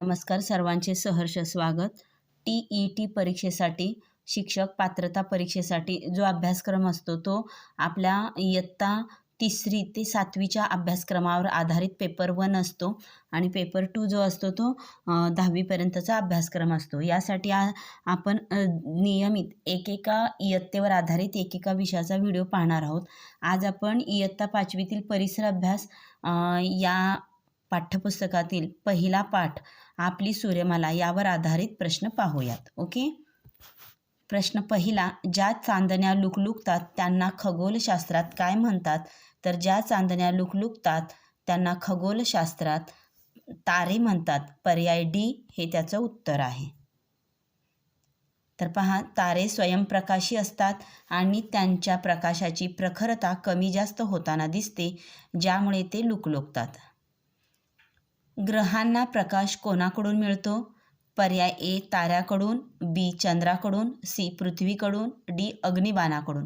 नमस्कार, सर्वांचे सहर्ष स्वागत. TET परीक्षेसाठी, शिक्षक पात्रता परीक्षेसाठी जो अभ्यासक्रम असतो तो आपल्या इयत्ता 3री ते 7वीच्या अभ्यासक्रमावर आधारित पेपर 1 असतो आणि पेपर 2 जो असतो तो 10वीपर्यंतचा अभ्यासक्रम असतो. यासाठी आपण नियमित एकेका इयत्तेवर आधारित एकेका विषयाचा व्हिडिओ पाहणार आहोत. आज आपण इयत्ता 5वीतील परिसर अभ्यास या पाठ्यपुस्तकातील पहिला पाठ आपली सूर्यमाला यावर आधारित प्रश्न पाहूयात. ओके. प्रश्न पहिला, ज्या चांदण्या लुकलुकतात त्यांना खगोलशास्त्रात काय म्हणतात? तर ज्या चांदण्या लुकलुकतात त्यांना खगोलशास्त्रात तारे म्हणतात. पर्याय डी हे त्याचं उत्तर आहे. तर पहा, तारे स्वयंप्रकाशी असतात आणि त्यांच्या प्रकाशाची प्रखरता कमी जास्त होताना दिसते, ज्यामुळे ते लुकलुकतात. ग्रहांना प्रकाश कोणाकडून मिळतो? पर्याय ए ताऱ्याकडून, बी चंद्राकडून, सी पृथ्वीकडून, डी अग्निबाणाकडून.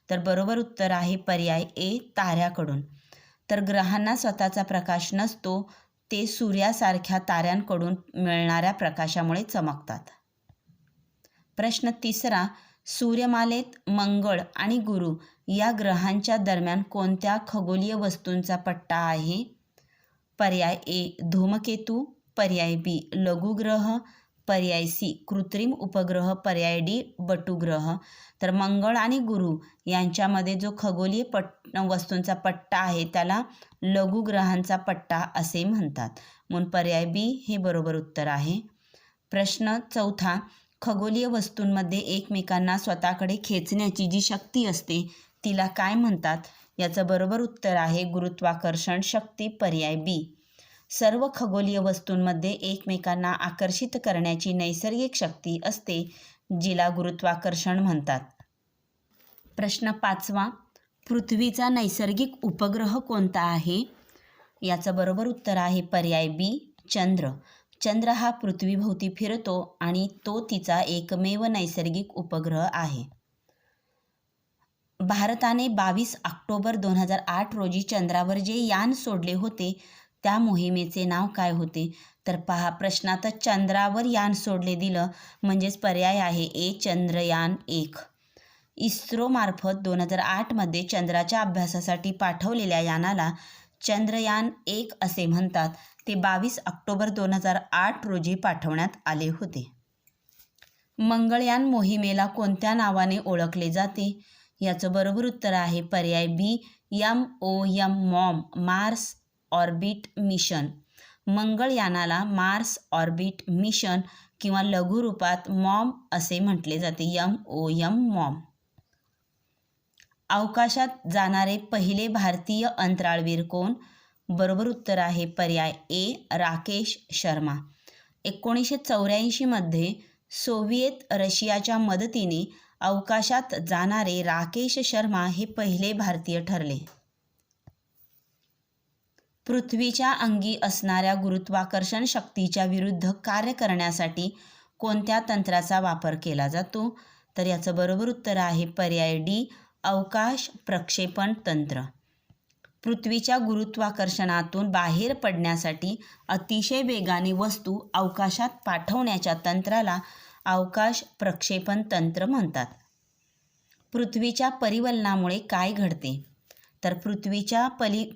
तर बरोबर उत्तर आहे पर्याय ए ताऱ्याकडून. तर ग्रहांना स्वतःचा प्रकाश नसतो, ते सूर्यासारख्या ताऱ्यांकडून मिळणाऱ्या प्रकाशामुळे चमकतात. प्रश्न तिसरा, सूर्यमालेत मंगळ आणि गुरु या ग्रहांच्या दरम्यान कोणत्या खगोलीय वस्तूंचा पट्टा आहे? पर्याय ए धूमकेतू, पर्याय बी लघुग्रह, पर्याय सी कृत्रिम उपग्रह, पर्याय डी बटुग्रह. तर मंगळ आणि गुरु यांच्यामध्ये जो खगोलीय वस्तूंचा पट्टा आहे त्याला लघुग्रहांचा पट्टा असे म्हणतात, म्हणून पर्याय बी हे बरोबर उत्तर आहे. प्रश्न चौथा, खगोलीय वस्तूंमध्ये एकमेकांना स्वतःकडे खेचण्याची जी शक्ती असते तिला काय म्हणतात? याचं बरोबर उत्तर आहे गुरुत्वाकर्षण शक्ती, पर्याय बी. सर्व खगोलीय वस्तूंमध्ये एकमेकांना आकर्षित करण्याची नैसर्गिक शक्ती असते, जिला गुरुत्वाकर्षण म्हणतात. प्रश्न पाचवा, पृथ्वीचा नैसर्गिक उपग्रह कोणता आहे? याचं बरोबर उत्तर आहे पर्याय बी चंद्र. चंद्र हा पृथ्वीभोवती फिरतो आणि तो तिचा एकमेव नैसर्गिक उपग्रह आहे. भारताने 22 ऑक्टोबर 2008 रोजी चंद्रावर जे यान सोडले होते त्या मोहिमेचे नाव काय होते? तर पहा, प्रश्नातच चंद्रावर यान सोडले दिलं, म्हणजेच पर्याय आहे ए चंद्रयान 1. इस्रोमार्फत 2008मध्ये चंद्राच्या अभ्यासासाठी पाठवलेल्या यानाला चंद्रयान 1 असे म्हणतात. ते 22 ऑक्टोबर 2008 रोजी पाठवण्यात आले होते. मंगळयान मोहिमेला कोणत्या नावाने ओळखले जाते? याचं बरोबर उत्तर आहे पर्याय B MOM MOM, Mars orbit mission. मंगळयानाला मार्स ऑर्बिट मिशन किंवा लघु रूपात मॉम असे म्हटले जाते, MOM मॉम. अवकाशात जाणारे पहिले भारतीय अंतराळवीर कोण? बरोबर उत्तर आहे पर्याय ए राकेश शर्मा. 1984 मध्ये सोव्हिएत रशियाच्या मदतीने अवकाशात जाणारे राकेश शर्मा हे पहिले भारतीय ठरले. पृथ्वीच्या अंगी असणाऱ्या गुरुत्वाकर्षण शक्तीच्या विरुद्ध कार्य करण्यासाठी कोणत्या तंत्राचा वापर केला जातो? तर याचं बरोबर उत्तर आहे पर्याय डी अवकाश प्रक्षेपण तंत्र. पृथ्वीच्या गुरुत्वाकर्षणातून बाहेर पडण्यासाठी अतिशय वेगाने वस्तू अवकाशात पाठवण्याच्या तंत्राला अवकाश प्रक्षेपण तंत्र म्हणतात. पृथ्वीच्या परिवलनामुळे काय घडते? तर पृथ्वीच्या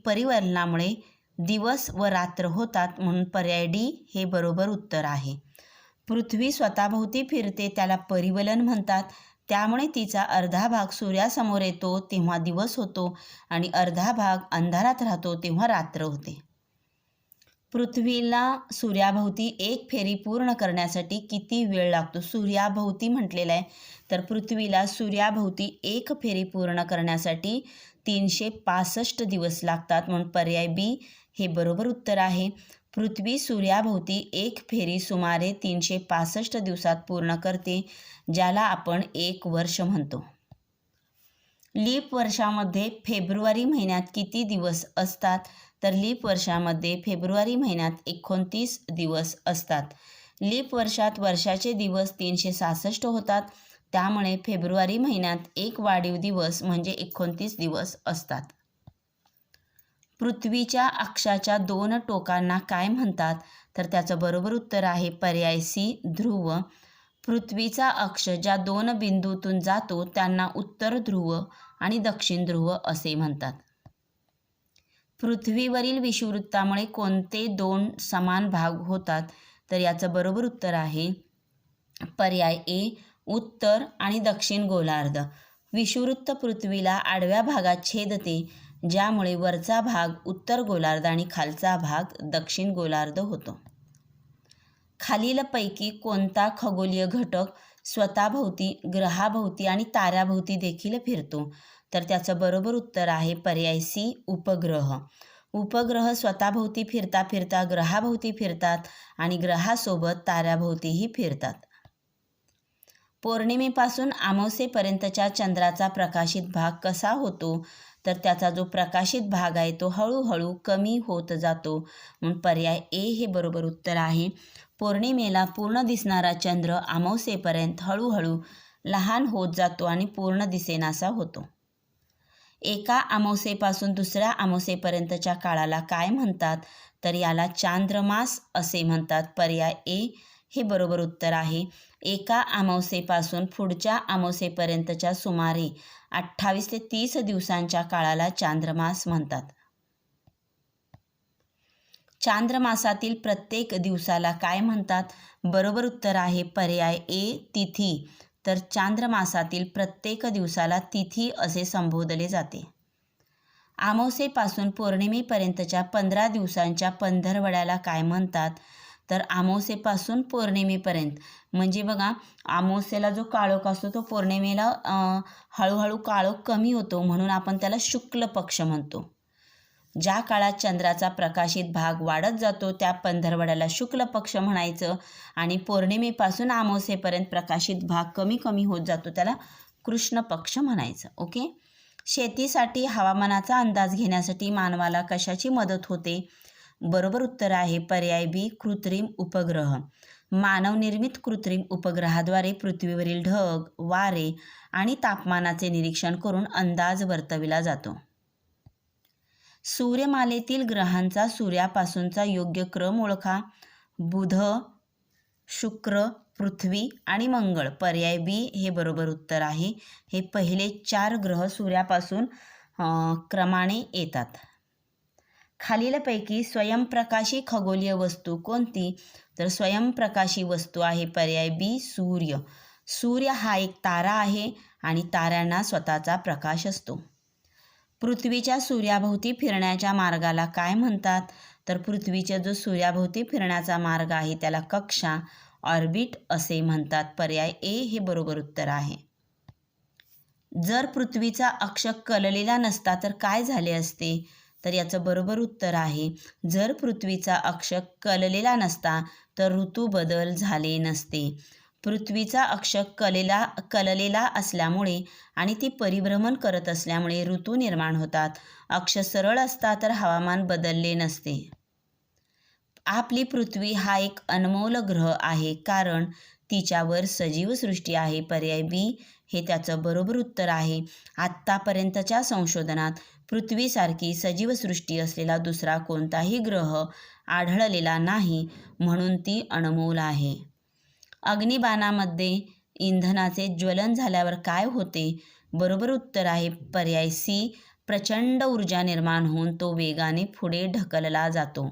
परिवलनामुळे दिवस व रात्र होतात, म्हणून पर्याय डी हे बरोबर उत्तर आहे. पृथ्वी स्वतःभोवती फिरते त्याला परिवलन म्हणतात. त्यामुळे तिचा अर्धा भाग सूर्यासमोर येतो तेव्हा दिवस होतो आणि अर्धा भाग अंधारात राहतो तेव्हा रात्र होते. पृथ्वीला सूर्याभोवती एक फेरी पूर्ण करण्यासाठी किती वेळ लागतो? सूर्याभोवती म्हटलेलं आहे, तर पृथ्वीला सूर्याभोवती एक फेरी पूर्ण करण्यासाठी 365 दिवस लागतात, म्हणून पर्याय बी हे बरोबर उत्तर आहे. पृथ्वी सूर्याभोवती एक फेरी सुमारे 365 दिवसात पूर्ण करते, ज्याला आपण 1 वर्ष म्हणतो. लीप वर्षामध्ये फेब्रुवारी महिन्यात किती दिवस असतात? तर लीप वर्षामध्ये फेब्रुवारी महिन्यात 29 दिवस असतात. लीप वर्षात वर्षाचे दिवस 366 होतात, त्यामुळे फेब्रुवारी महिन्यात एक वाढीव दिवस म्हणजे 29 दिवस असतात. पृथ्वीच्या अक्षाच्या 2 टोकांना काय म्हणतात? तर त्याचं बरोबर उत्तर आहे पर्याय सी ध्रुव. पृथ्वीचा अक्ष ज्या दोन बिंदूतून जातो त्यांना उत्तर ध्रुव आणि दक्षिण ध्रुव असे म्हणतात. पृथ्वीवरील विषुववृत्तामुळे कोणते दोन समान भाग होतात? तर याचं बरोबर उत्तर आहे पर्याय ए उत्तर आणि दक्षिण गोलार्ध. विषुववृत्त पृथ्वीला आडव्या भागात छेदते, ज्यामुळे वरचा भाग उत्तर गोलार्ध आणि खालचा भाग दक्षिण गोलार्ध होतो. खालीलपैकी कोणता खगोलीय घटक स्वतःभोवती, ग्रहाभोवती आणि ताऱ्याभोवती देखील फिरतो? तर त्याचं बरोबर उत्तर आहे पर्याय सी उपग्रह. उपग्रह स्वतःभोवती फिरता फिरता ग्रहाभोवती फिरतात आणि ग्रहासोबत ताऱ्याभोवतीही फिरतात. पौर्णिमेपासून अमावस्येपर्यंतच्या चंद्राचा प्रकाशित भाग कसा होतो? तर त्याचा जो प्रकाशित भाग आहे तो हळूहळू कमी होत जातो, म्हणून पर्याय ए हे बरोबर उत्तर आहे. पौर्णिमेला पूर्ण दिसणारा चंद्र अमावस्येपर्यंत हळूहळू लहान होत जातो आणि पूर्ण दिसेनासा होतो. एका अमावस्येपासून दुसऱ्या अमावस्येपर्यंतच्या काळाला काय म्हणतात? तर याला चांद्रमास असे म्हणतात. पर्याय ए हे बरोबर उत्तर आहे. एका अमावस्येपासून पुढच्या अमावस्येपर्यंतच्या सुमारे 28 ते 30 दिवसांच्या काळाला चांद्रमास म्हणतात. चांद्रमासातील प्रत्येक दिवसाला काय म्हणतात? बरोबर उत्तर आहे पर्याय ए तिथी. तर चांद्रमासातील प्रत्येक दिवसाला तिथी असे संबोधले जाते. अमावस्येपासून पौर्णिमेपर्यंतच्या 15 दिवसांच्या पंधरवड्याला काय म्हणतात? तर अमावस्येपासून पौर्णिमेपर्यंत म्हणजे बघा, अमावस्येला जो काळोख असतो तो पौर्णिमेला हळूहळू काळोख कमी होतो, म्हणून आपण त्याला शुक्ल पक्ष म्हणतो. ज्या काळात चंद्राचा प्रकाशित भाग वाढत जातो त्या पंधरवड्याला शुक्ल पक्ष म्हणायचं, आणि पौर्णिमेपासून अमावस्येपर्यंत प्रकाशित भाग कमी कमी होत जातो त्याला कृष्ण पक्ष म्हणायचं. ओके. शेतीसाठी हवामानाचा अंदाज घेण्यासाठी मानवाला कशाची मदत होते? बरोबर उत्तर आहे पर्याय बी कृत्रिम उपग्रह. मानवनिर्मित कृत्रिम उपग्रहाद्वारे पृथ्वीवरील ढग, वारे आणि तापमानाचे निरीक्षण करून अंदाज वर्तविला जातो. सूर्यमालेतील ग्रहांचा सूर्यापासूनचा योग्य क्रम ओळखा. बुध, शुक्र, पृथ्वी आणि मंगळ. पर्याय बी हे बरोबर उत्तर आहे. हे पहिले 4 ग्रह सूर्यापासून क्रमाने येतात. खालीलपैकी स्वयंप्रकाशी खगोलीय वस्तू कोणती? तर स्वयंप्रकाशी वस्तू आहे पर्याय बी सूर्य. सूर्य हा एक तारा आहे आणि ताऱ्यांना स्वतःचा प्रकाश असतो. पृथ्वीच्या सूर्याभोवती फिरण्याच्या मार्गाला काय म्हणतात? तर पृथ्वीचा जो सूर्याभोवती फिरण्याचा मार्ग आहे त्याला कक्षा, ऑर्बिट असे म्हणतात. पर्याय ए हे बरोबर उत्तर आहे. जर पृथ्वीचा अक्ष कललेला नसता तर काय झाले असते? तर याचं बरोबर उत्तर आहे जर पृथ्वीचा अक्ष कललेला नसता तर ऋतू बदल झाले नसते. पृथ्वीचा अक्ष कललेला असल्यामुळे आणि ती परिभ्रमण करत असल्यामुळे ऋतू निर्माण होतात. अक्ष सरळ असता तर हवामान बदलले नसते. आपली पृथ्वी हा एक अनमोल ग्रह आहे कारण तिच्यावर सजीव सृष्टी आहे. पर्याय बी हे त्याचं बरोबर उत्तर आहे. आत्तापर्यंतच्या संशोधनात पृथ्वीसारखी सजीव सृष्टी असलेला दुसरा कोणताही ग्रह आढळलेला नाही, म्हणून ती अनमोल आहे. अग्निबाणामध्ये इंधनाचे ज्वलन झाल्यावर काय होते? बरोबर उत्तर आहे पर्याय सी. प्रचंड ऊर्जा निर्माण होऊन तो वेगाने पुढे ढकलला जातो.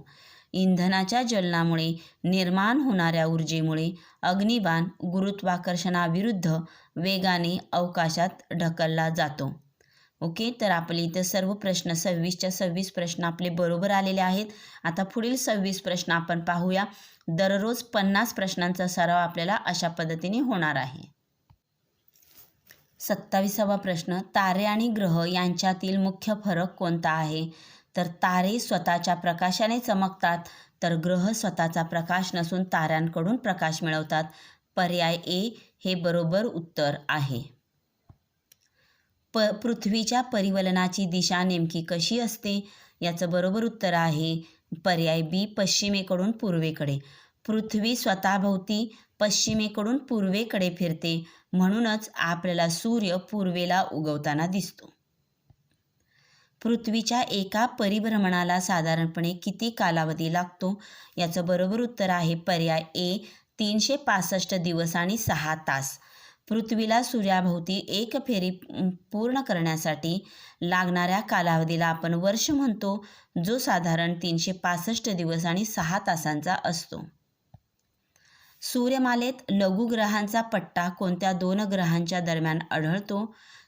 इंधनाच्या ज्वलनामुळे निर्माण होणाऱ्या ऊर्जेमुळे अग्निबाण गुरुत्वाकर्षणाविरुद्ध वेगाने अवकाशात ढकलला जातो. ओके. तर आपले इथं सर्व प्रश्न 26च्या 26 प्रश्न आपले बरोबर आलेले आहेत. आता पुढील 26 प्रश्न आपण पाहूया. दररोज 50 प्रश्नांचा सराव आपल्याला अशा पद्धतीने होणार आहे. 27वा प्रश्न, तारे आणि ग्रह यांच्यातील मुख्य फरक कोणता आहे? तर तारे स्वतःच्या प्रकाशाने चमकतात तर ग्रह स्वतःचा प्रकाश नसून ताऱ्यांकडून प्रकाश मिळवतात. पर्याय ए हे बरोबर उत्तर आहे. पृथ्वीच्या परिवलनाची दिशा नेमकी कशी असते? याचं बरोबर उत्तर आहे पर्याय बी पश्चिमेकडून पूर्वेकडे. पृथ्वी स्वतःभोवती पश्चिमेकडून पूर्वेकडे फिरते, म्हणूनच आपल्याला सूर्य पूर्वेला उगवताना दिसतो. पृथ्वीच्या एका परिभ्रमणाला साधारणपणे किती कालावधी लागतो? याचं बरोबर उत्तर आहे पर्याय ए 365 दिवस आणि 6 तास. पृथ्वीला सूर्याभोवती एक फेरी पूर्ण करण्यासाठी लागणाऱ्या कालावधीला आपण वर्ष म्हणतो, जो साधारण 365 दिवस आणि 6 तासांचा असतो. सूर्यमालेत लघुग्रहांचा पट्टा कोणत्या 2 ग्रहांच्या दरम्यान आढळतो?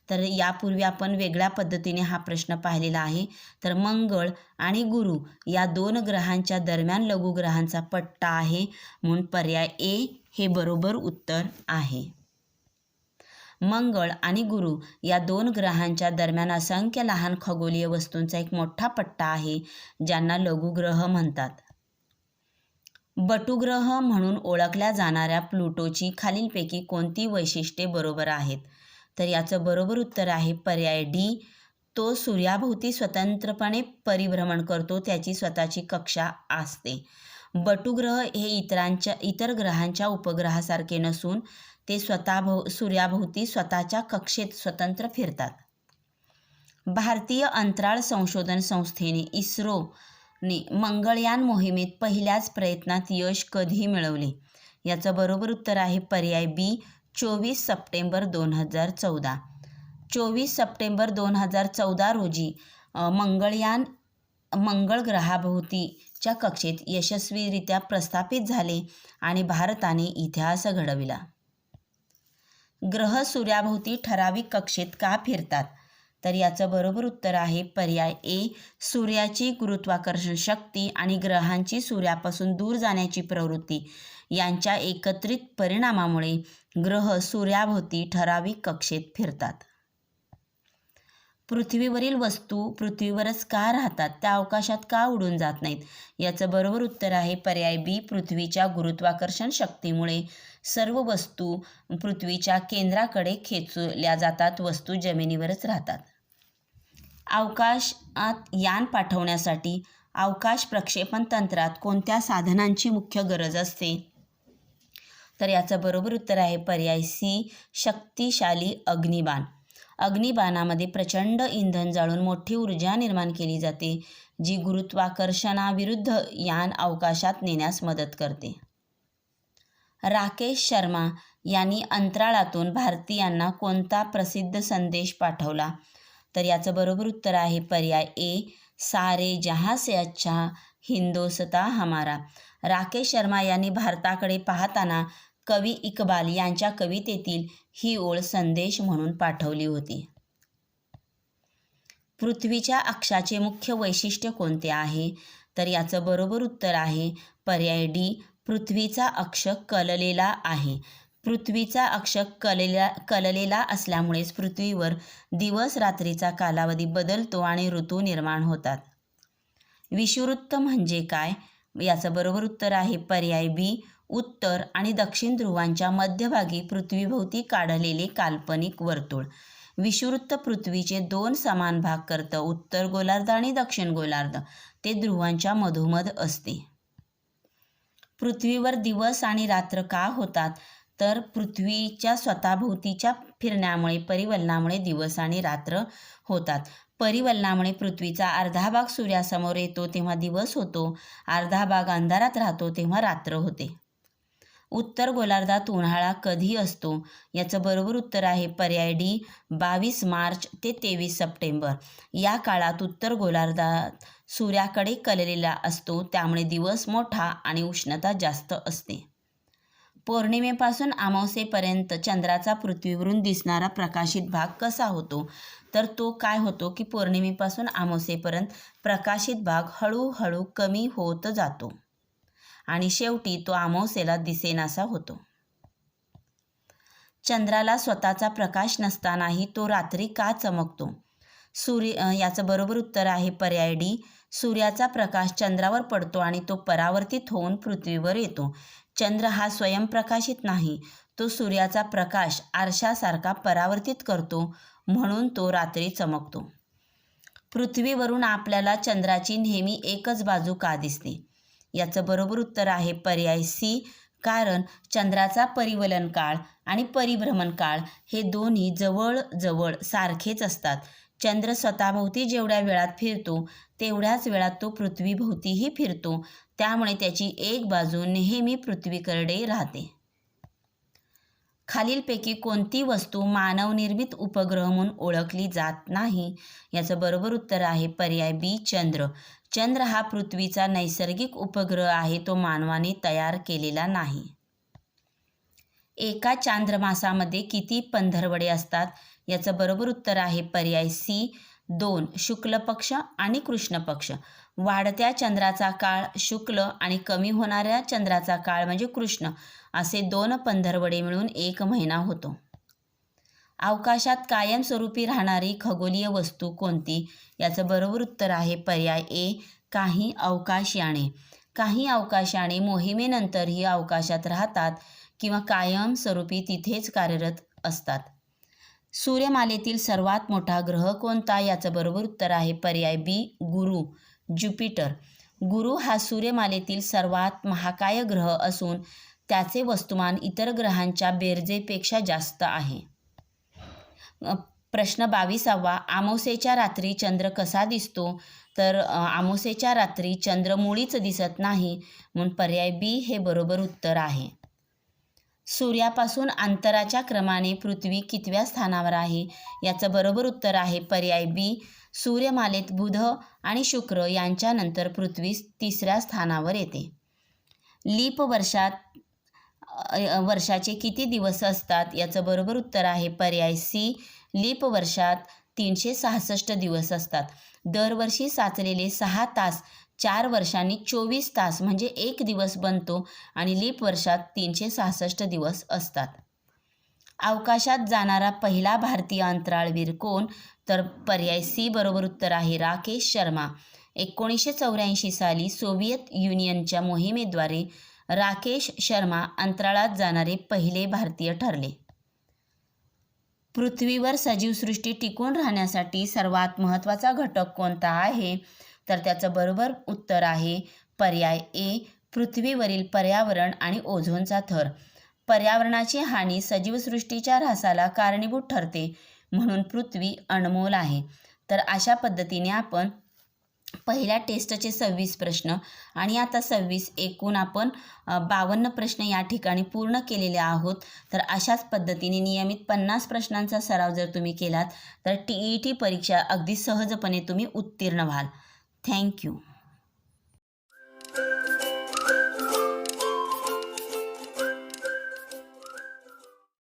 तर यापूर्वी आपण वेगळ्या पद्धतीने हा प्रश्न पाहिलेला आहे. तर मंगळ आणि गुरु या 2 ग्रहांच्या दरम्यान लघुग्रहांचा पट्टा आहे, म्हणून पर्याय ए हे बरोबर उत्तर आहे. मंगळ आणि गुरु या 2 ग्रहांच्या दरम्यान असंख्य लहान खगोलीय वस्तूंचा एक मोठा पट्टा आहे, ज्यांना लघुग्रह म्हणतात. बटुग्रह म्हणून ओळखल्या जाणाऱ्या प्लुटोची खालीलपैकी कोणती वैशिष्ट्ये बरोबर आहेत? तर याचं बरोबर उत्तर आहे पर्याय डी. तो सूर्याभोवती स्वतंत्रपणे परिभ्रमण करतो, त्याची स्वतःची कक्षा असते. बटुग्रह हे इतर ग्रहांच्या उपग्रहासारखे नसून ते सूर्याभोवती स्वतःच्या कक्षेत स्वतंत्र फिरतात. भारतीय अंतराळ संशोधन संस्थेने इस्रोने मंगळयान मोहिमेत पहिल्याच प्रयत्नात यश कधी मिळवले? याचं बरोबर उत्तर आहे पर्याय बी 24 सप्टेंबर 2014. 24 सप्टेंबर 2014 रोजी मंगळयान मंगळ ग्रहाभोवतीच्या कक्षेत यशस्वीरित्या प्रस्थापित झाले आणि भारताने इतिहास घडविला. ग्रह सूर्याभोवती ठराविक कक्षेत का फिरतात? तर याचं बरोबर उत्तर आहे पर्याय ए. सूर्याची गुरुत्वाकर्षण शक्ती आणि ग्रहांची सूर्यापासून दूर जाण्याची प्रवृत्ती यांच्या एकत्रित परिणामामुळे ग्रह सूर्याभोवती ठराविक कक्षेत फिरतात. पृथ्वीवरील वस्तू पृथ्वीवरच का राहतात? त्या अवकाशात का उडून जात नाहीत? याचं बरोबर उत्तर आहे पर्याय बी. पृथ्वीच्या गुरुत्वाकर्षण शक्तीमुळे सर्व वस्तू पृथ्वीच्या केंद्राकडे खेचल्या जातात, वस्तू जमिनीवरच राहतात. अवकाशात यान पाठवण्यासाठी अवकाश प्रक्षेपण तंत्रात कोणत्या साधनांची मुख्य गरज असते? तर याचं बरोबर उत्तर आहे पर्याय सी. शक्तिशाली अग्निबाण. अग्निबाणामध्ये प्रचंड इंधन जाळून मोठी ऊर्जा निर्माण केली जाते, जी गुरुत्वाकर्षणाविरुद्ध यान अवकाशात नेण्यास मदत करते. राकेश शर्मा यांनी अंतराळातून भारतीयांना कोणता प्रसिद्ध संदेश पाठवला? तर याचं बरोबर उत्तर आहे पर्याय ए. सारे जहां से अच्छा हिंदोस्तां हमारा. राकेश शर्मा यांनी भारताकडे पाहताना कवी इक्बाल यांच्या कवितेतील ही ओळ संदेश म्हणून पाठवली होती. पृथ्वीच्या अक्षाचे मुख्य वैशिष्ट्य कोणते आहे? तर याचं बरोबर उत्तर आहे पर्याय डी. पृथ्वीचा अक्ष कललेला आहे. पृथ्वीचा अक्ष कललेला असल्यामुळेच पृथ्वीवर दिवस रात्रीचा कालावधी बदलतो आणि ऋतू निर्माण होतात. विषुववृत्त म्हणजे काय? याचं बरोबर उत्तर आहे पर्याय बी. उत्तर आणि दक्षिण ध्रुवांच्या मध्यभागी पृथ्वीभोवती काढलेले काल्पनिक वर्तुळ. विषुववृत्त पृथ्वीचे 2 समान भाग करतं, उत्तर गोलार्ध आणि दक्षिण गोलार्ध. ते ध्रुवांच्या मधोमध असते. पृथ्वीवर दिवस आणि रात्र का होतात? तर पृथ्वीच्या स्वतःभोवतीच्या फिरण्यामुळे परिवलनामुळे दिवस आणि रात्र होतात. परिवलनामुळे पृथ्वीचा अर्धा भाग सूर्यासमोर येतो तेव्हा दिवस होतो, अर्धा भाग अंधारात राहतो तेव्हा रात्र होते. उत्तर गोलार्धात उन्हाळा कधी असतो? याचं बरोबर उत्तर आहे पर्याय डी. 22 मार्च ते 23 सप्टेंबर. या काळात उत्तर गोलार्धात सूर्याकडे कललेला असतो, त्यामुळे दिवस मोठा आणि उष्णता जास्त असते. पौर्णिमेपासून अमावस्येपर्यंत चंद्राचा पृथ्वीवरून दिसणारा प्रकाशित भाग कसा होतो? तर तो काय होतो की पौर्णिमेपासून अमावस्येपर्यंत प्रकाशित भाग हळूहळू कमी होत जातो आणि शेवटी तो अमावस्येला दिसेनासा होतो. चंद्राला स्वतःचा प्रकाश नसतानाही तो रात्री का चमकतो? याचं बरोबर उत्तर आहे पर्याय डी. सूर्याचा प्रकाश चंद्रावर पडतो आणि तो परावर्तित होऊन पृथ्वीवर येतो. चंद्र हा स्वयंप्रकाशित नाही, तो सूर्याचा प्रकाश आरशासारखा परावर्तित करतो, म्हणून तो रात्री चमकतो. पृथ्वीवरून आपल्याला चंद्राची नेहमी एकच बाजू का दिसते? याचं बरोबर उत्तर आहे पर्याय सी. कारण चंद्राचा परिवलन काळ आणि परिभ्रमण काळ हे दोन्ही जवळजवळ सारखेच असतात. चंद्र स्वतःभोवती जेवढ्या वेळात फिरतो तेवढ्याच वेळात तो पृथ्वीभोवतीही फिरतो, त्यामुळे त्याची एक बाजू नेहमी पृथ्वीकडे राहते. खालीलपैकी कोणती वस्तू मानवनिर्मित उपग्रह म्हणून ओळखली जात नाही? याचं बरोबर उत्तर आहे पर्याय बी चंद्र. चंद्र हा पृथ्वीचा नैसर्गिक उपग्रह आहे, तो मानवाने तयार केलेला नाही. एका चांद्रमासामध्ये किती पंधरवडे असतात? याचं बरोबर उत्तर आहे पर्याय सी 2. शुक्ल पक्ष आणि कृष्ण पक्ष. वाढत्या चंद्राचा काळ शुक्ल आणि कमी होणाऱ्या चंद्राचा काळ म्हणजे कृष्ण, असे 2 पंधरवडे मिळून 1 महिना होतो. अवकाशात कायमस्वरूपी राहणारी खगोलीय वस्तू कोणती? याचं बरोबर उत्तर आहे पर्याय ए काही अवकाशयाने. काही अवकाशयाने मोहिमेनंतरही अवकाशात राहतात किंवा कायमस्वरूपी तिथेच कार्यरत असतात. सूर्यमालेतील सर्वात मोठा ग्रह कोणता? याचं बरोबर उत्तर आहे पर्याय बी गुरु ज्युपिटर. गुरु हा सूर्यमालेतील सर्वात महाकाय ग्रह असून त्याचे वस्तुमान इतर ग्रहांच्या बेरजेपेक्षा जास्त आहे. प्रश्न 22वा. अमावास्येच्या रात्री चंद्र कसा दिसतो? तर अमावास्येच्या रात्री चंद्र मुळीच दिसत नाही, म्हणून पर्याय बी हे बरोबर उत्तर आहे. सूर्यापासून अंतराच्या क्रमाने पृथ्वी कितव्या स्थानावर आहे? याचं बरोबर उत्तर आहे पर्याय बी. सूर्यमालेत बुध आणि शुक्र यांच्यानंतर पृथ्वी 3ऱ्या स्थानावर येते. लीप वर्षाचे किती दिवस असतात? याचं बरोबर उत्तर आहे पर्याय सी. लीप वर्षात 366 दिवस असतात. दरवर्षी साचलेले 6 तास 4 वर्षांनी 24 तास म्हणजे 1 दिवस बनतो आणि लीप वर्षात 366 दिवस असतात. अवकाशात जाणारा पहिला भारतीय अंतराळवीर कोण? तर पर्याय सी बरोबर उत्तर आहे राकेश शर्मा. 1984 साली सोव्हिएत युनियनच्या मोहिमेद्वारे राकेश शर्मा अंतराळात जाणारे पहिले भारतीय ठरले. पृथ्वीवर सजीवसृष्टी टिकून राहण्यासाठी सर्वात महत्त्वाचा घटक कोणता आहे? तर त्याचं बरोबर उत्तर आहे पर्याय ए पृथ्वीवरील पर्यावरण आणि ओझोनचा थर. पर्यावरणाची हानी सजीवसृष्टीच्या ऱ्हासाला कारणीभूत ठरते, म्हणून पृथ्वी अनमोल आहे. तर अशा पद्धतीने आपण पहिल्या टेस्टचे 26 प्रश्न आणि आता 26 एकूण आपण 52 प्रश्न या ठिकाणी पूर्ण केलेले आहोत. तर अशाच पद्धतीने नियमित 50 प्रश्नांचा सराव जर तुम्ही केलात तर TET परीक्षा अगदी सहजपणे तुम्ही उत्तीर्ण व्हाल. थँक्यू.